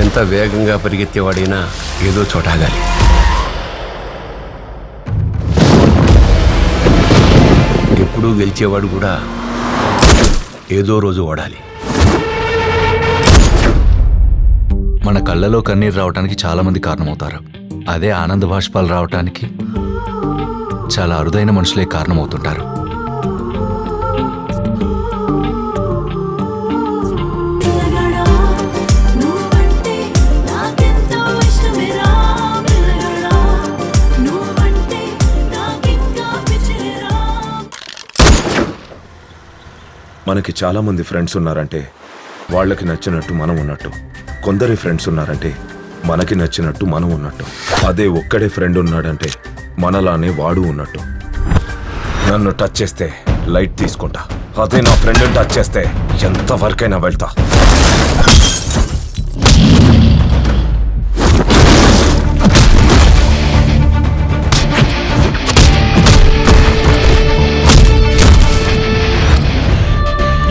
ఎంత వేగంగా పరిగెత్తేవాడైనా ఏదో చోట ఆగాలి. ఎప్పుడూ గెలిచేవాడు కూడా ఏదో రోజు ఓడాలి. మన కళ్ళలో కన్నీరు రావటానికి చాలా మంది కారణమవుతారు. అదే ఆనంద బాష్పాలు రావటానికి చాలా అరుదైన మనుషులే కారణమవుతుంటారు. మనకి చాలా మంది ఫ్రెండ్స్ ఉన్నారంటే వాళ్ళకి నచ్చినట్టు మనం ఉన్నట్టు. కొందరి ఫ్రెండ్స్ ఉన్నారంటే మనకి నచ్చినట్టు మనం ఉన్నట్టు. అదే ఒక్కడే ఫ్రెండ్ ఉన్నాడంటే మనలానే వాడు ఉన్నట్టు. నన్ను టచ్ చేస్తే లైట్ తీసుకుంటా, అదే నా ఫ్రెండ్ని టచ్ చేస్తే ఎంతవరకైనా వెళ్తా.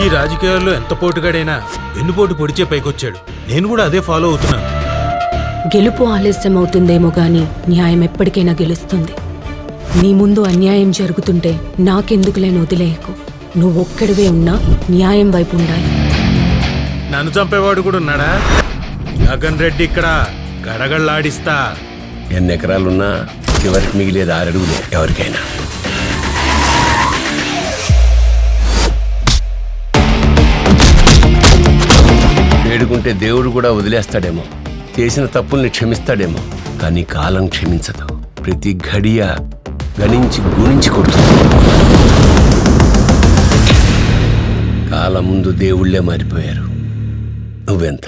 ఈ రాజకీయాల్లో ఎంత పోటుగాడైనా వెన్నుపోటు పొడిచే పైకొచ్చాడు. నేను కూడా అదే ఫాలో అవుతున్నాను. గెలుపు ఆలస్యం అవుతుందేమో గాని న్యాయం ఎప్పటికైనా గెలుస్తుంది. నీ ముందు అన్యాయం జరుగుతుంటే నాకెందుకులేని వదిలేయకు. నువ్వొక్కడివే ఉన్నా న్యాయం వైపు ఉండాలి. నన్ను చంపేవాడు కూడా ఉన్నాడా? జగన్ రెడ్డి ఇక్కడ గడగళ్ళాడిస్తా. ఎన్ని ఎకరాలున్నా చివరికి మిగిలేదు 6 అడుగులే ఎవరికైనా. వేడుకుంటే దేవుడు కూడా వదిలేస్తాడేమో, చేసిన తప్పుల్ని క్షమిస్తాడేమో, కానీ కాలం క్షమించదు. ప్రతి ఘడియ గణించి గుణించి కొడుతుంది. కాలం ముందు దేవుళ్లే మారిపోయారు. నువ్వెంత